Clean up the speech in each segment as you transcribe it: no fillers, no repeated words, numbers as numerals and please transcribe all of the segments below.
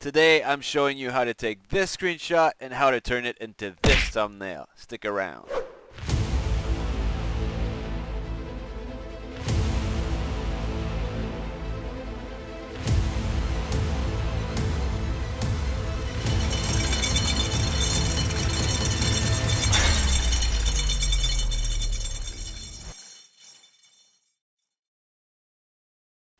Today I'm showing you how to take this screenshot and how to turn it into this thumbnail. Stick around.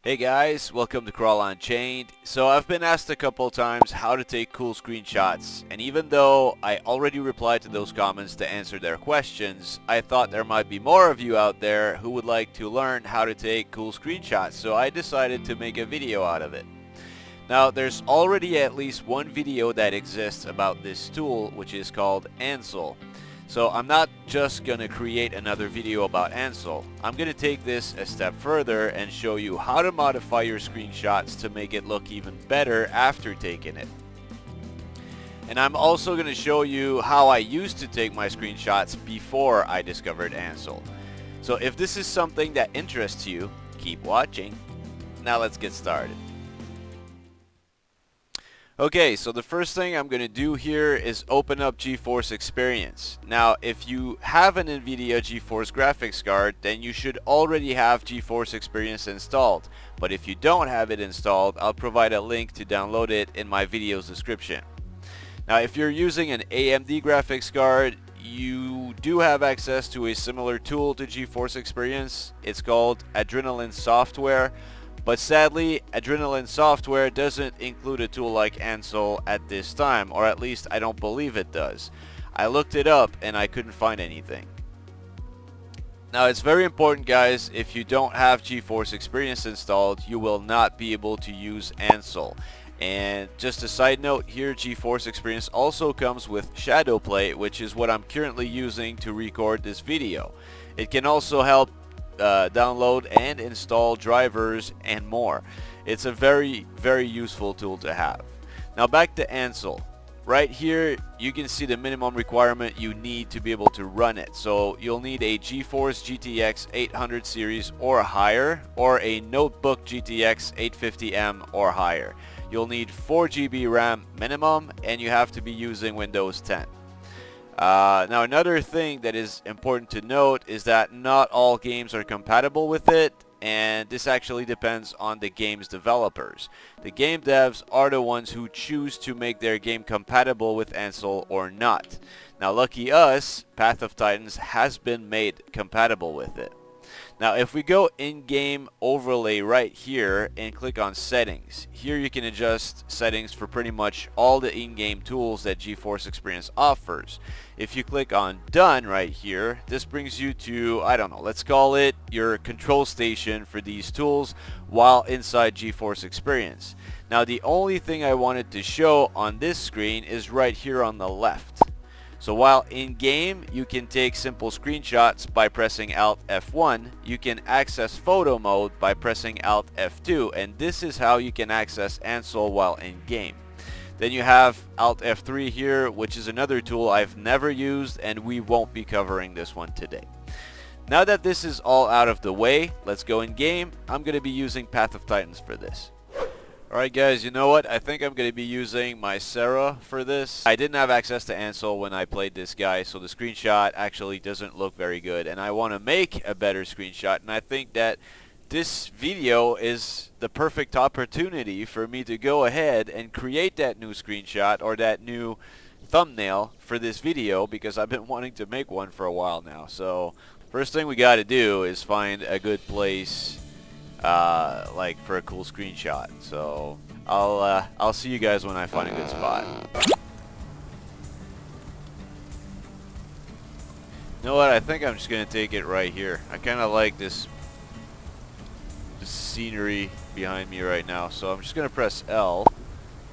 Hey guys, welcome to Crawl Unchained. So I've been asked a couple times how to take cool screenshots, and even though I already replied to those comments to answer their questions, I thought there might be more of you out there who would like to learn how to take cool screenshots, so I decided to make a video out of it. Now there's already at least one video that exists about this tool, which is called Ansel. So I'm not just gonna create another video about Ansel. I'm gonna take this a step further and show you how to modify your screenshots to make it look even better after taking it. And I'm also gonna show you how I used to take my screenshots before I discovered Ansel. So if this is something that interests you, keep watching. Now let's get started. Okay, so the first thing I'm going to do here is open up Geforce Experience. Now, if you have an NVIDIA Geforce graphics card, then you should already have Geforce Experience installed. But if you don't have it installed, I'll provide a link to download it in my video's description. Now, if you're using an AMD graphics card, you do have access to a similar tool to Geforce Experience. It's called Adrenaline Software. But sadly, Adrenaline Software doesn't include a tool like Ansel at this time, or at least I don't believe it does. I looked it up and I couldn't find anything. Now it's very important, guys, if you don't have Geforce Experience installed, you will not be able to use Ansel. And just a side note here, Geforce Experience also comes with Shadowplay, which is what I'm currently using to record this video. It can also help download and install drivers and more. It's a very useful tool to have. Now back to Ansel. Right here you can see the minimum requirement you need to be able to run it. So you'll need a GeForce GTX 800 series or higher, or a notebook GTX 850M or higher. You'll need 4 GB RAM minimum, and you have to be using Windows 10. Now another thing that is important to note is that not all games are compatible with it, and this actually depends on the game's developers. The game devs are the ones who choose to make their game compatible with Ansel or not. Now lucky us, Path of Titans has been made compatible with it. Now if we go in-game overlay right here and click on settings, here you can adjust settings for pretty much all the in-game tools that Geforce Experience offers. If you click on done right here, this brings you to, I don't know, let's call it your control station for these tools while inside Geforce Experience. Now the only thing I wanted to show on this screen is right here on the left. So while in game you can take simple screenshots by pressing Alt F1, you can access photo mode by pressing Alt F2, and this is how you can access Ansel while in game. Then you have Alt F3 here, which is another tool I've never used, and we won't be covering this one today. Now that this is all out of the way, let's go in game. I'm going to be using Path of Titans for this. Alright guys, you know what? I think I'm going to be using my Sarah for this. I didn't have access to Ansel when I played this guy, so the screenshot actually doesn't look very good. And I want to make a better screenshot, and I think that this video is the perfect opportunity for me to go ahead and create that new screenshot or that new thumbnail for this video, because I've been wanting to make one for a while now. So first thing we got to do is find a good place like for a cool screenshot. So I'll see you guys when I find a good spot. You know what? I think I'm just gonna take it right here. I kind of like this scenery behind me right now, so I'm just gonna press L.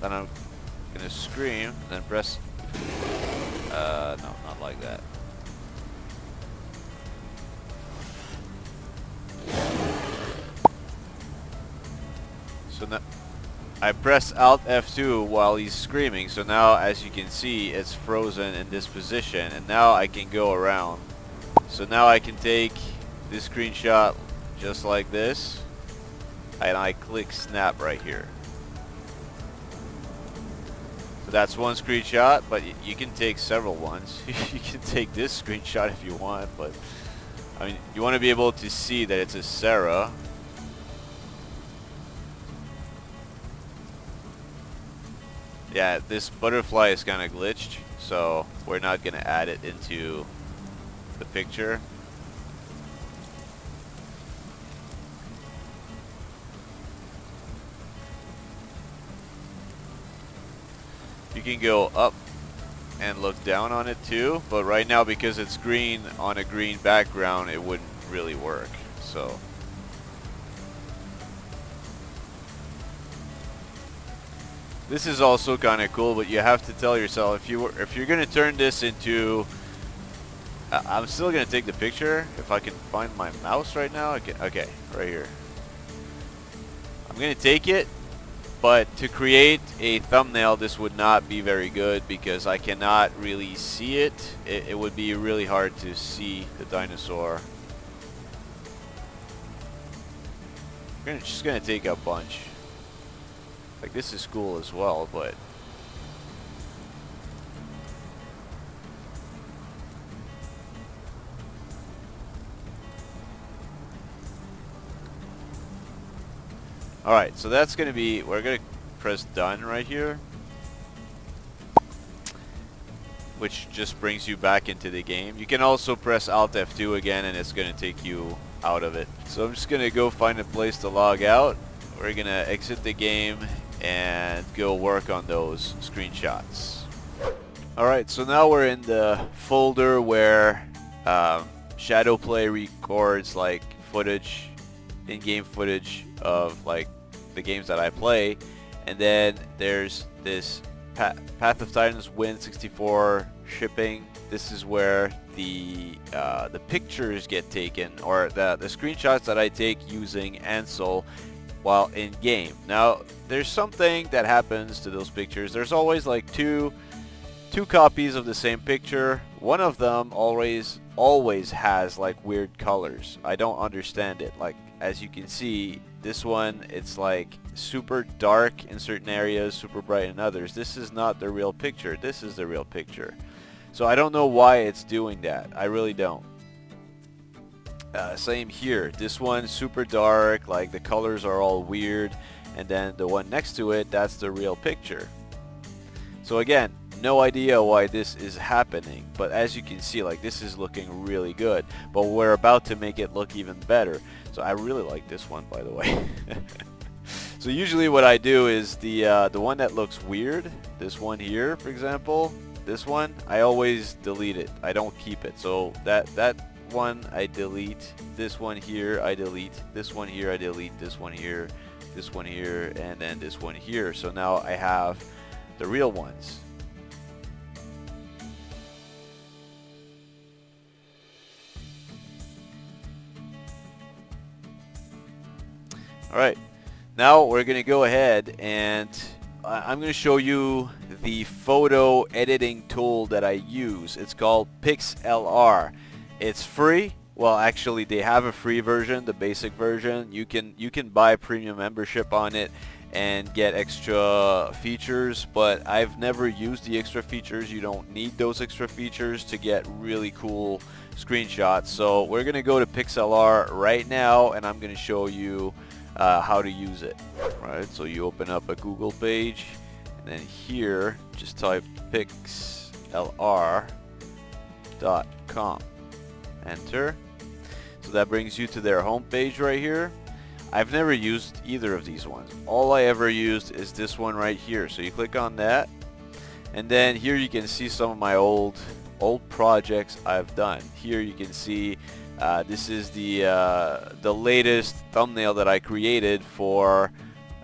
Then I'm gonna scream. Then press. No, not like that. So now I press Alt F2 while he's screaming, so now as you can see it's frozen in this position, and now I can go around. So now I can take this screenshot just like this, and I click snap right here. That's one screenshot, but you can take several ones. You can take this screenshot if you want, but I mean, you want to be able to see that it's a Sarah. Yeah, this butterfly is kind of glitched, so we're not going to add it into the picture. You can go up and look down on it too, but right now because it's green on a green background, it wouldn't really work. So this is also kind of cool, but you have to tell yourself if you're gonna turn this into, I'm still gonna take the picture if I can find my mouse right now. Okay, right here. I'm gonna take it, but to create a thumbnail, this would not be very good because I cannot really see it. It would be really hard to see the dinosaur. I'm just gonna take a bunch. Like, this is cool as well, but alright, so that's gonna be, we're gonna press done right here, which just brings you back into the game. You can also press Alt F2 again and it's gonna take you out of it. So I'm just gonna go find a place to log out. We're gonna exit the game and go work on those screenshots. Alright, so now we're in the folder where Shadowplay records like footage, in-game footage of like the games that I play, and then there's this Path of Titans Win 64 shipping. This is where the pictures get taken, or the screenshots that I take using Ansel while in game. Now there's something that happens to those pictures. There's always like two copies of the same picture. One of them always has like weird colors. I don't understand it. Like, as you can see, this one, it's like super dark in certain areas, super bright in others. This is not the real picture. This is the real picture. So I don't know why it's doing that. I really don't. Same here. This one, super dark, like the colors are all weird, and then the one next to it, that's the real picture. So again, no idea why this is happening, but as you can see, like, this is looking really good, but we're about to make it look even better. So I really like this one, by the way. So usually what I do is the one that looks weird, this one here, for example, this one, I always delete it. I don't keep it. So that one I delete, this one here I delete, this one here I delete, this one here, and then this one here. So now I have the real ones. Alright, now we're going to go ahead and I'm going to show you the photo editing tool that I use. It's called PixLR. It's free. Well, actually they have a free version, the basic version. You can buy premium membership on it and get extra features, but I've never used the extra features. You don't need those extra features to get really cool screenshots. So we're going to go to PixLR right now and I'm going to show you how to use it. Right, so you open up a Google page and then here just type pixlr.com, enter. So that brings you to their home page right here. I've never used either of these ones. All I ever used is this one right here. So you click on that and then here you can see some of my old projects I've done. Here you can see this is the latest thumbnail that I created for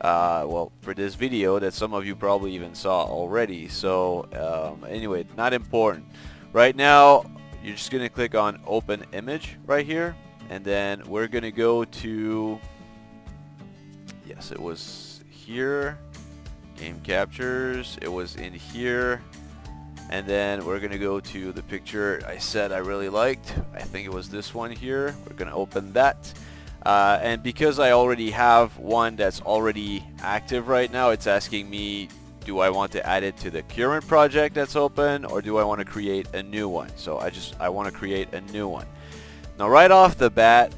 well, for this video that some of you probably even saw already. So anyway, not important. Right now you're just gonna click on open image right here, and then we're gonna go to, yes, it was here, game captures, it was in here. And then we're going to go to the picture I said I really liked. I think it was this one here. We're going to open that. And because I already have one that's already active right now, it's asking me do I want to add it to the current project that's open, or do I want to create a new one? So I want to create a new one. Now right off the bat,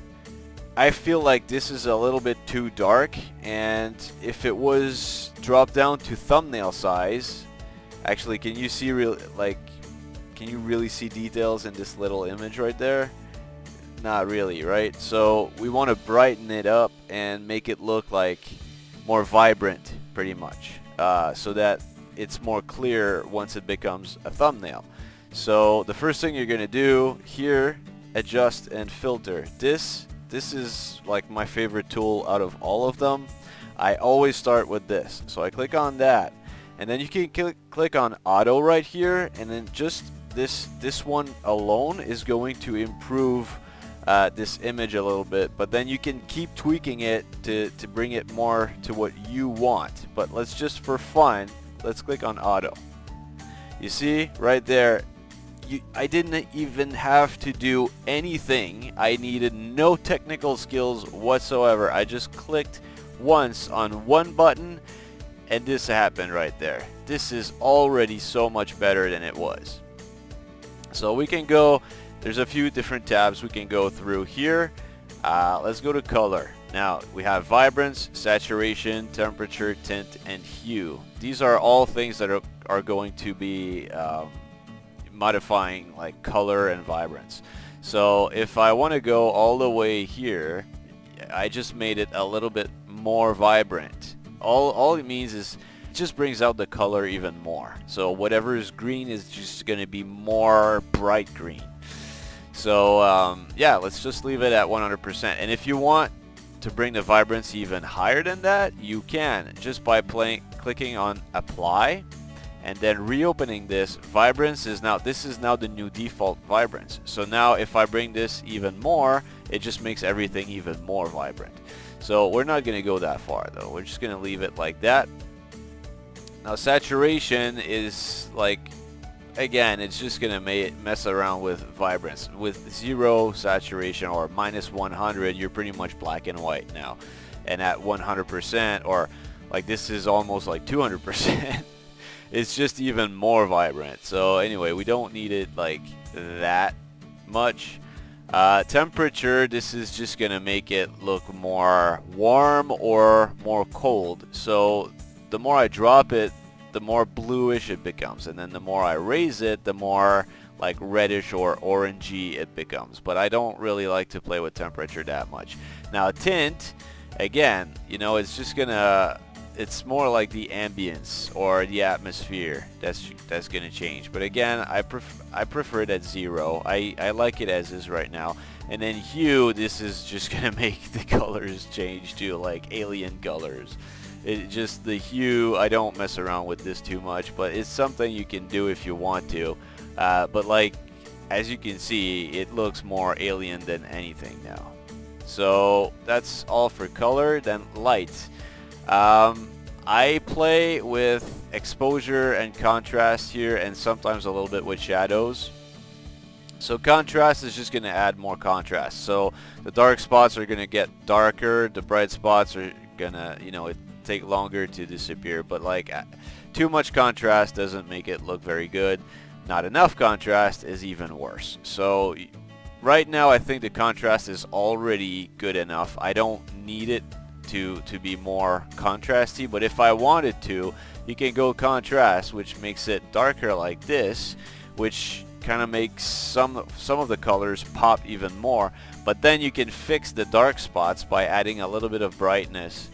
I feel like this is a little bit too dark, and if it was dropped down to thumbnail size, actually, can you see can you really see details in this little image right there? Not really, right? So we want to brighten it up and make it look like more vibrant, pretty much, so that it's more clear once it becomes a thumbnail. So the first thing you're gonna do here, adjust and filter. This is like my favorite tool out of all of them. I always start with this. So I click on that, and then you can click on auto right here, and then just this one alone is going to improve this image a little bit, but then you can keep tweaking it to bring it more to what you want. But let's just, for fun, let's click on auto. You see right there, I didn't even have to do anything. I needed no technical skills whatsoever. I just clicked once on one button and this happened right there. This is already so much better than it was. So we can go, there's a few different tabs we can go through here. Let's go to color. Now we have vibrance, saturation, temperature, tint, and hue. These are all things that are going to be modifying like color and vibrance. So if I want to go all the way here, I just made it a little bit more vibrant. All it means is it just brings out the color even more. So whatever is green is just going to be more bright green. So yeah, let's just leave it at 100%. And if you want to bring the vibrance even higher than that, you can just by clicking on apply and then reopening this. Vibrance is now, this is now the new default vibrance. So now if I bring this even more, it just makes everything even more vibrant. So we're not going to go that far though. We're just going to leave it like that. Now saturation is like, again, it's just going to mess around with vibrance. With 0 saturation or -100, you're pretty much black and white now. And at 100%, or like this is almost like 200%, it's just even more vibrant. So anyway, we don't need it like that much. Temperature, this is just going to make it look more warm or more cold. So the more I drop it, the more bluish it becomes, and then the more I raise it, the more like reddish or orangey it becomes. But I don't really like to play with temperature that much. Now tint, again, you know, it's just gonna, it's more like the ambience or the atmosphere that's gonna change. But again, I prefer it at 0. I like it as is right now. And then hue, this is just gonna make the colors change to like alien colors. It just, the hue, I don't mess around with this too much, but it's something you can do if you want to. But like, as you can see, it looks more alien than anything now. So that's all for color. Then light. I play with exposure and contrast here, and sometimes a little bit with shadows. So contrast is just going to add more contrast. So the dark spots are going to get darker, the bright spots are going to, you know, take longer to disappear. But like, too much contrast doesn't make it look very good. Not enough contrast is even worse. So right now I think the contrast is already good enough. I don't need it to be more contrasty, but if I wanted to, you can go contrast, which makes it darker like this, which kind of makes some of the colors pop even more. But then you can fix the dark spots by adding a little bit of brightness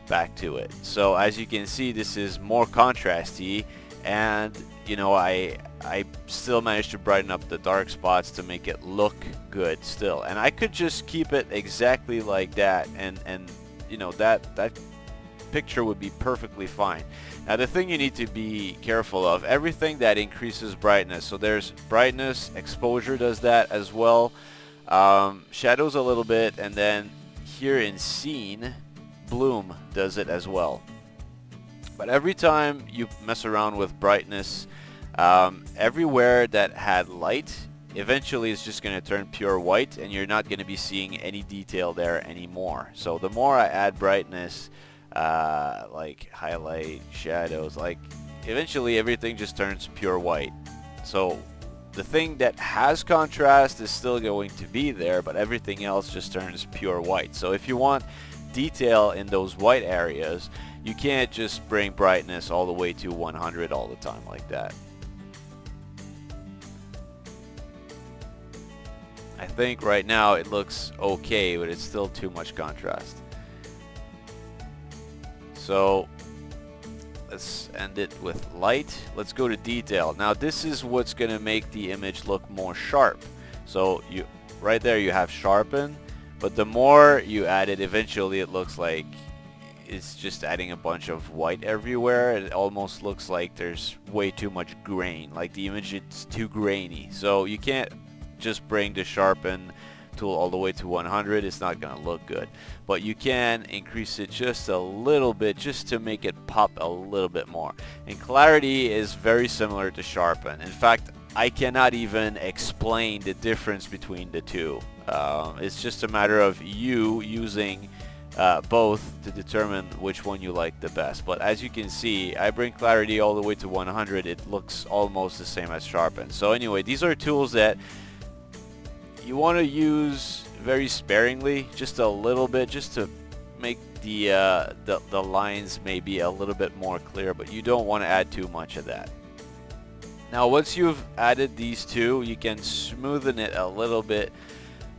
back to it. So as you can see, this is more contrasty, and you know, I still managed to brighten up the dark spots to make it look good still. And I could just keep it exactly like that, and you know, that picture would be perfectly fine. Now the thing you need to be careful of, everything that increases brightness, so there's brightness, exposure does that as well, shadows a little bit, and then here in scene, bloom does it as well. But every time you mess around with brightness, everywhere that had light, eventually it's just going to turn pure white, and you're not going to be seeing any detail there anymore. So the more I add brightness, like highlight, shadows, like eventually everything just turns pure white. So the thing that has contrast is still going to be there, but everything else just turns pure white. So if you want detail in those white areas, you can't just bring brightness all the way to 100 all the time like that. I think right now it looks okay, but it's still too much contrast. So let's end it with light. Let's go to detail. Now this is what's going to make the image look more sharp. So you right there you have sharpen, but the more you add it, eventually it looks like it's just adding a bunch of white everywhere. It almost looks like there's way too much grain, like the image is too grainy. So you can't just bring the sharpen tool all the way to 100. It's not gonna look good, but you can increase it just a little bit just to make it pop a little bit more. And clarity is very similar to sharpen. In fact, I cannot even explain the difference between the two. It's just a matter of you using both to determine which one you like the best. But as you can see, I bring clarity all the way to 100. It looks almost the same as sharpen. So anyway, these are tools that you want to use very sparingly, just a little bit, just to make the lines maybe a little bit more clear, but you don't want to add too much of that. Now once you've added these two, you can smoothen it a little bit,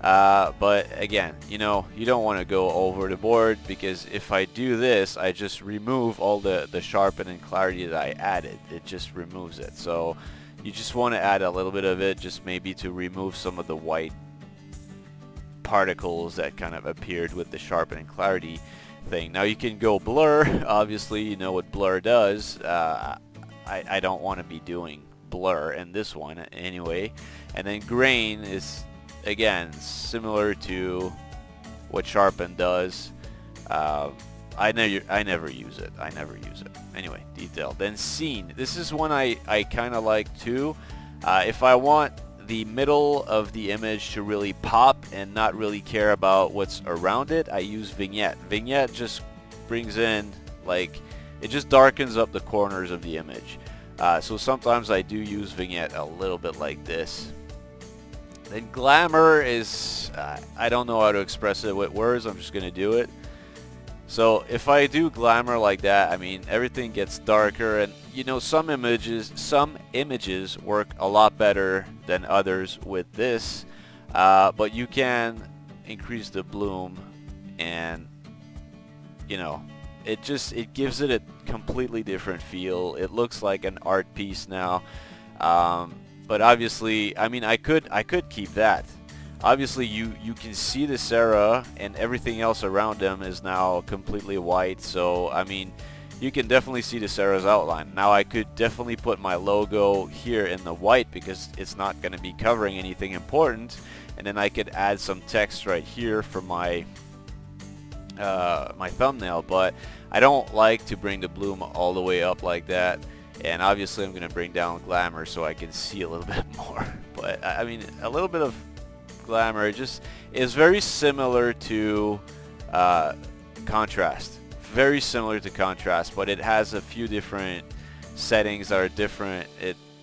but again, you know, you don't want to go over the board, because if I do this, I just remove all the sharpen and clarity that I added. It just removes it. So you just want to add a little bit of it, just maybe to remove some of the white particles that kind of appeared with the sharpen and clarity thing. Now you can go blur. Obviously, you know what blur does. I don't want to be doing blur in this one anyway. And then grain is, again, similar to what sharpen does. I never use it. Anyway, detail. Then scene. This is one I kind of like too. If I want the middle of the image to really pop and not really care about what's around it, I use vignette. Vignette just brings in, like, it just darkens up the corners of the image. So sometimes I do use vignette a little bit like this. Then glamour is, I don't know how to express it with words. I'm just going to do it. So if I do glamour like that, I mean, everything gets darker, and you know, some images work a lot better than others with this, but you can increase the bloom, and you know, it gives it a completely different feel. It looks like an art piece now, but obviously, I mean, I could keep that. Obviously, you can see the Sarah, and everything else around them is now completely white. So, I mean, you can definitely see the Sarah's outline. Now, I could definitely put my logo here in the white, because it's not going to be covering anything important. And then I could add some text right here for my my thumbnail. But I don't like to bring the bloom all the way up like that. And obviously, I'm going to bring down glamour so I can see a little bit more. But I mean, a little bit of glamour just is very similar to contrast. Very similar to contrast, but it has a few different settings that are different.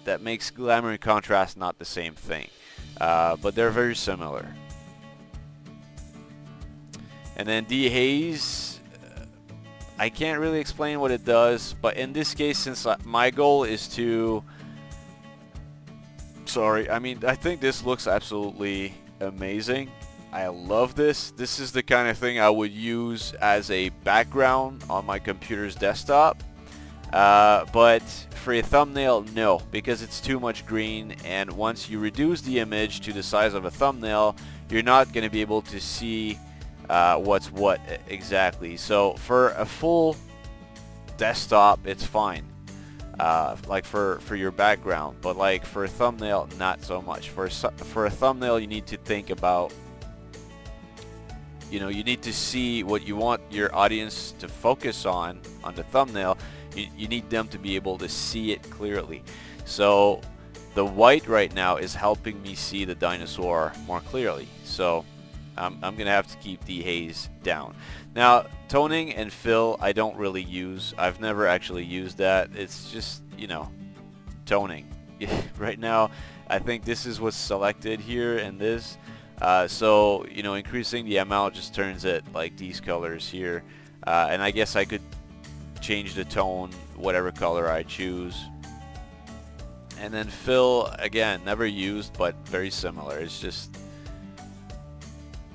That makes glamour and contrast not the same thing, but they're very similar. And then dehaze, I can't really explain what it does, but in this case, since my goal is to, I mean, I think this looks absolutely amazing. I love this. This is the kind of thing I would use as a background on my computer's desktop. But for a thumbnail, no, because it's too much green, and once you reduce the image to the size of a thumbnail, you're not going to be able to see what's what exactly. So for a full desktop, it's fine. Like for your background, but like for a thumbnail, not so much. For a thumbnail, you need to think about, you know, you need to see what you want your audience to focus on the thumbnail. You need them to be able to see it clearly. So the white right now is helping me see the dinosaur more clearly. So I'm gonna have to keep the haze down. Now, toning and fill I don't really use. I've never actually used that. It's just, you know, toning. Right now I think this is what's selected here in this, so you know, increasing the amount just turns it like these colors here, and I guess I could change the tone whatever color I choose. And then fill, again, never used but very similar. It's just,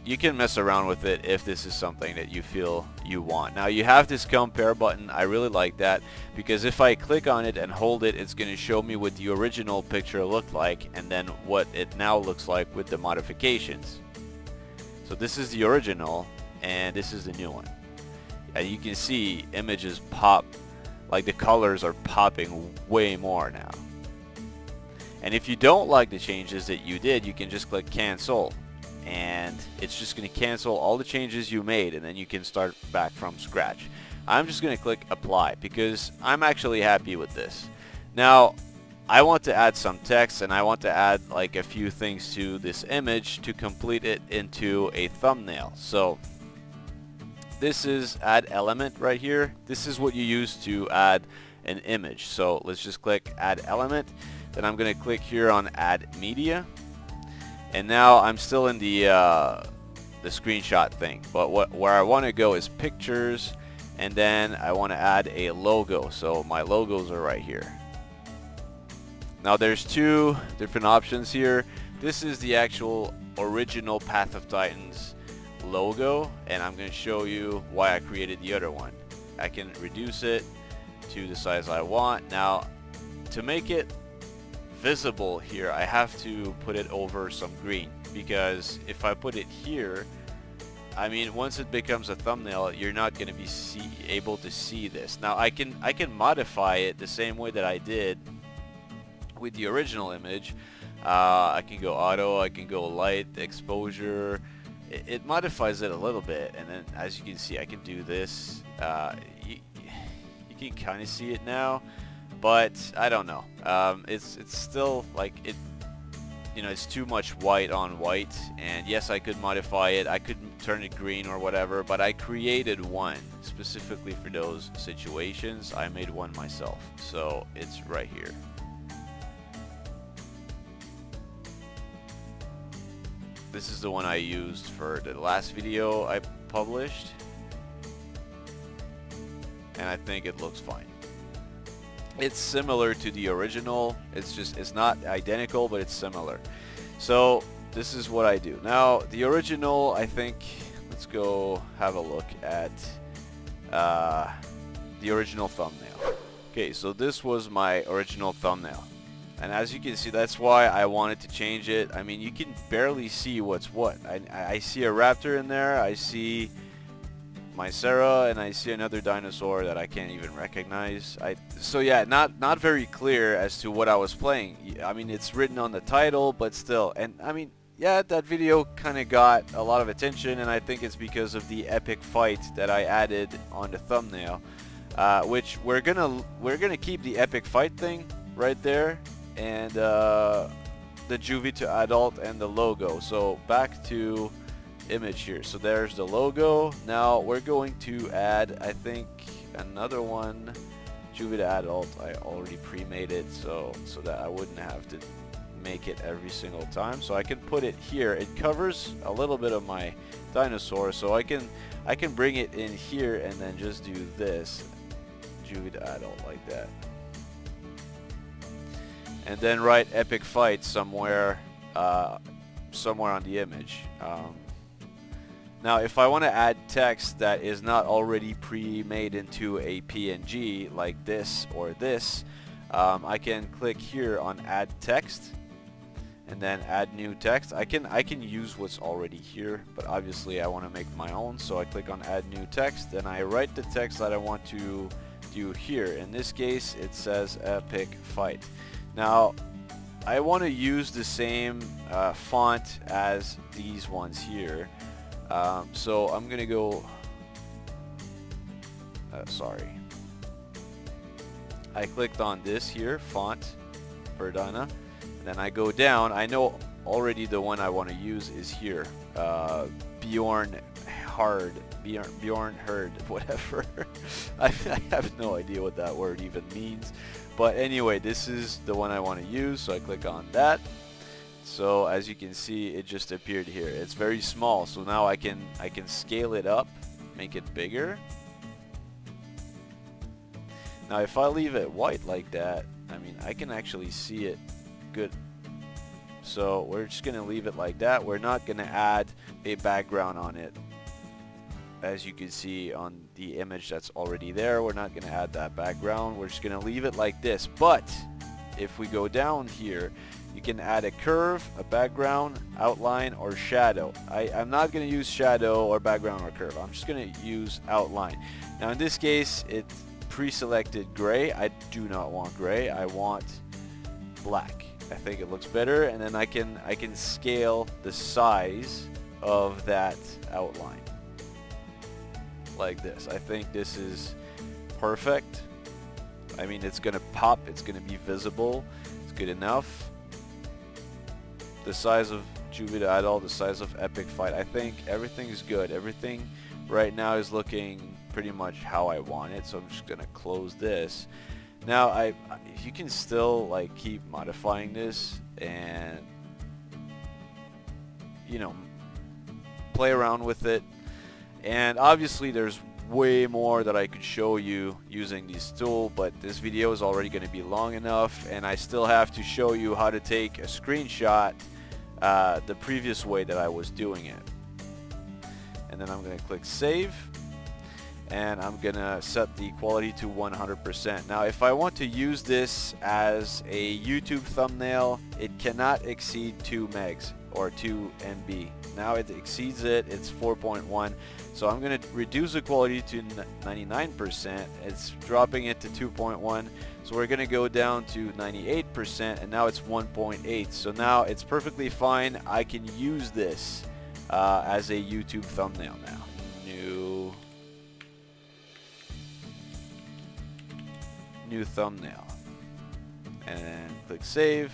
you can mess around with it if this is something that you feel you want. Now you have this compare button. I really like that because if I click on it and hold it, it's going to show me what the original picture looked like and then what it now looks like with the modifications. So this is the original and this is the new one. And you can see images pop, like the colors are popping way more now. And if you don't like the changes that you did, you can just click cancel and it's just going to cancel all the changes you made, and then you can start back from scratch. I'm just going to click apply because I'm actually happy with this. Now I want to add some text and I want to add like a few things to this image to complete it into a thumbnail. So this is add element right here. This is what you use to add an image. So let's just click add element. Then I'm going to click here on add media. And now I'm still in the screenshot thing. But where I want to go is pictures. And then I want to add a logo. So my logos are right here. Now there's two different options here. This is the actual original Path of Titans logo, and I'm going to show you why I created the other one. I can reduce it to the size I want. Now to make it visible here, I have to put it over some green, because if I put it here, I mean, once it becomes a thumbnail, you're not going to be able to see this. Now I can modify it the same way that I did with the original image. I can go auto, I can go light, exposure. It modifies it a little bit, and then as you can see, I can do this. You can kind of see it now, but I don't know. It's still like it. You know, it's too much white on white, and yes, I could modify it. I could turn it green or whatever, but I created one specifically for those situations. I made one myself, so it's right here. This is the one I used for the last video I published, and I think it looks fine. It's similar to the original. It's not identical, but it's similar. So this is what I do. Now the original, I think, let's go have a look at the original thumbnail. Okay, so this was my original thumbnail. And as you can see, that's why I wanted to change it. I mean, you can barely see what's what. I see a raptor in there, I see my Sarah, and I see another dinosaur that I can't even recognize. So yeah, not very clear as to what I was playing. I mean, it's written on the title, but still. And I mean, yeah, that video kind of got a lot of attention, and I think it's because of the epic fight that I added on the thumbnail, which we're gonna keep the epic fight thing right there, and the juvie to adult and the logo. So back to image here. So there's the logo. Now we're going to add, I think, another one, juvie to adult. I already pre-made it so that I wouldn't have to make it every single time. So I can put it here. It covers a little bit of my dinosaur, so I can bring it in here and then just do this, juvie to adult, like that. And then write epic fight somewhere on the image. Now if I want to add text that is not already pre-made into a PNG like this or this, I can click here on add text and then add new text. I can use what's already here, but obviously I want to make my own, so I click on add new text and I write the text that I want to do here. In this case it says epic fight. Now I want to use the same font as these ones here, so I'm gonna go sorry, I clicked on this here, font Verdana, then I go down. I know already the one I want to use is here, Bjorn Hard, Bjorn Herd, whatever. I have no idea what that word even means. But anyway, this is the one I want to use, so I click on that. So as you can see, it just appeared here. It's very small, so now I can scale it up, make it bigger. Now if I leave it white like that, I mean, I can actually see it good. So we're just gonna leave it like that. We're not gonna add a background on it. As you can see on the image that's already there, we're not gonna add that background. We're just gonna leave it like this. But if we go down here, you can add a curve, a background, outline, or shadow. I'm not gonna use shadow or background or curve. I'm just gonna use outline. Now in this case, it's pre-selected gray. I do not want gray. I want black. I think it looks better, and then I can scale the size of that outline like this. I think this is perfect. I mean, it's gonna pop, it's gonna be visible, it's good enough. The size of Jupiter Idol, the size of Epic Fight, I think everything is good. Everything right now is looking pretty much how I want it, so I'm just gonna close this. Now you can still like keep modifying this and, you know, play around with it. And obviously there's way more that I could show you using this tool, but this video is already going to be long enough, and I still have to show you how to take a screenshot the previous way that I was doing it. And then I'm going to click save, and I'm gonna set the quality to 100%. Now if I want to use this as a YouTube thumbnail, it cannot exceed 2 megs or 2 MB. Now it exceeds it, it's 4.1. So I'm gonna reduce the quality to 99%. It's dropping it to 2.1. So we're gonna go down to 98%, and now it's 1.8. So now it's perfectly fine. I can use this as a YouTube thumbnail now. New thumbnail, and then click save.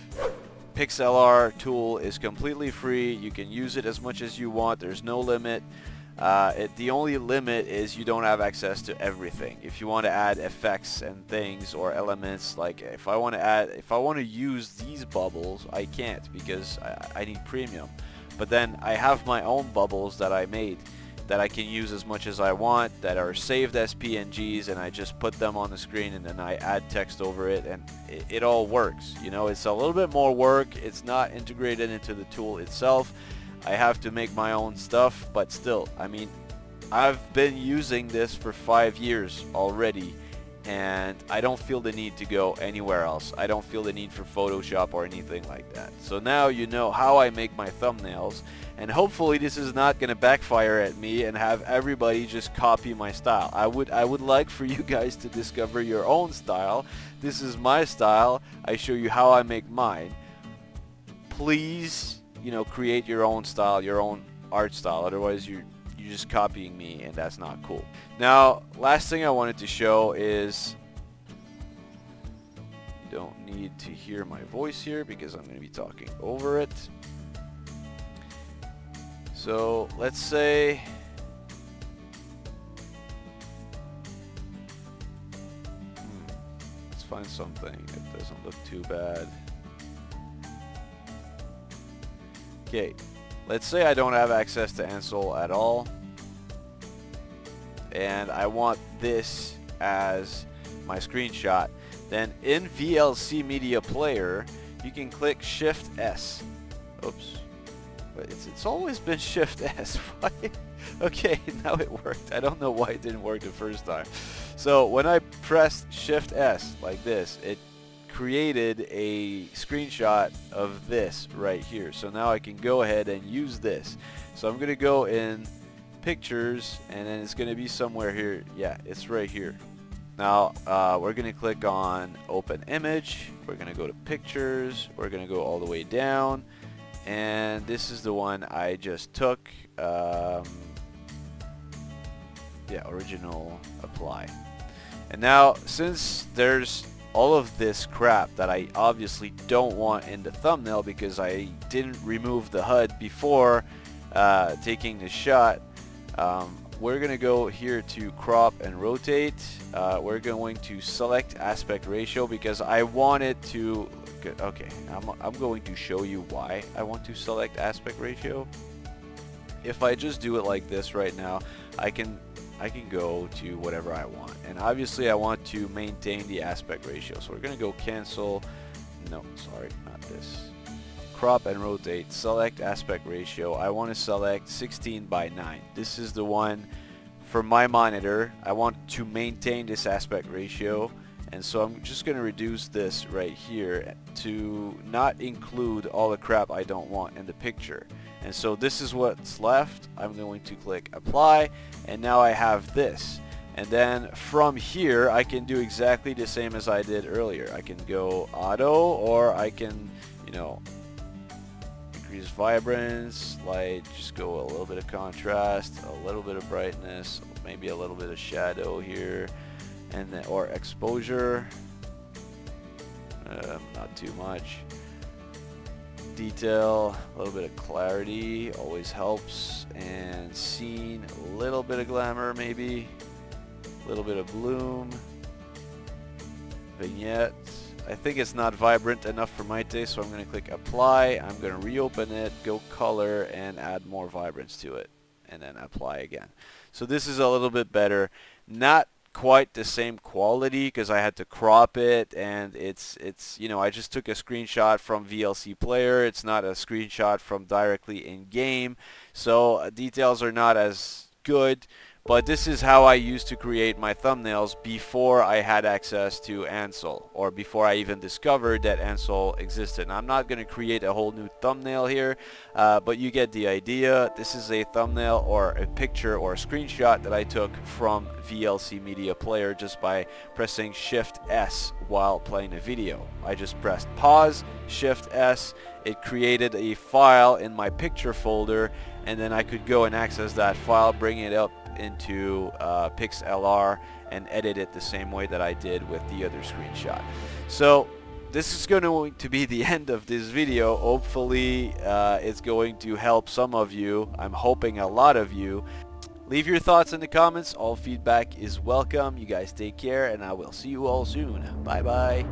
PixLR tool is completely free. You can use it as much as you want. There's no limit. The only limit is you don't have access to everything. If you want to add effects and things or elements, like if I want to use these bubbles, I can't because I need premium. But then I have my own bubbles that I made that I can use as much as I want, that are saved as PNGs, and I just put them on the screen and then I add text over it, and it all works. You know, it's a little bit more work. It's not integrated into the tool itself. I have to make my own stuff, but still, I mean, I've been using this for 5 years already, and I don't feel the need to go anywhere else. I don't feel the need for Photoshop or anything like that. So now you know how I make my thumbnails, and hopefully this is not going to backfire at me and have everybody just copy my style. I would like for you guys to discover your own style. This is my style. I show you how I make mine. Please, you know, create your own style, your own art style. Otherwise you're just copying me, and that's not cool. Now, last thing I wanted to show is, you don't need to hear my voice here because I'm going to be talking over it. So let's say let's find something that doesn't look too bad. Okay, let's say I don't have access to Ansel at all, and I want this as my screenshot. Then in VLC Media Player, you can click Shift S. Oops. But it's always been Shift S. Why? Okay, now it worked. I don't know why it didn't work the first time. So when I pressed Shift S like this, it created a screenshot of this right here. So now I can go ahead and use this. So I'm gonna go in Pictures, and then it's gonna be somewhere here. Yeah, it's right here. Now we're gonna click on Open Image. We're gonna go to Pictures. We're gonna go all the way down. And this is the one I just took. Yeah, original, apply. And now, since there's all of this crap that I obviously don't want in the thumbnail because I didn't remove the HUD before taking the shot, We're gonna go here to crop and rotate. We're going to select aspect ratio because I want it to, okay, I'm going to show you why I want to select aspect ratio. If I just do it like this right now, I can go to whatever I want, and obviously I want to maintain the aspect ratio, so we're gonna go cancel, no, sorry, not this, crop and rotate, select aspect ratio. I want to select 16:9. This is the one for my monitor. I want to maintain this aspect ratio, and so I'm just going to reduce this right here to not include all the crap I don't want in the picture. And so this is what's left. I'm going to click apply, and now I have this. And then from here I can do exactly the same as I did earlier. I can go auto, or I can, you know, increase vibrance, light, just go a little bit of contrast, a little bit of brightness, maybe a little bit of shadow here, and then, or exposure, not too much. Detail, a little bit of clarity always helps, and scene, a little bit of glamour, maybe a little bit of bloom. Vignette, I think it's not vibrant enough for my taste, so I'm going to click apply. I'm going to reopen it, go color, and add more vibrance to it, and then apply again. So this is a little bit better. Not quite the same quality because I had to crop it, and it's you know, I just took a screenshot from VLC Player. It's not a screenshot from directly in game, so details are not as good. But this is how I used to create my thumbnails before I had access to Ansel, or before I even discovered that Ansel existed. And I'm not going to create a whole new thumbnail here, but you get the idea. This is a thumbnail or a picture or a screenshot that I took from VLC Media Player just by pressing Shift S while playing a video. I just pressed pause, Shift S, it created a file in my picture folder, and then I could go and access that file, bring it up into PixLR, and edit it the same way that I did with the other screenshot. So this is going to be the end of this video. Hopefully it's going to help some of you. I'm hoping a lot of you. Leave your thoughts in the comments. All feedback is welcome. You guys take care, and I will see you all soon. Bye bye.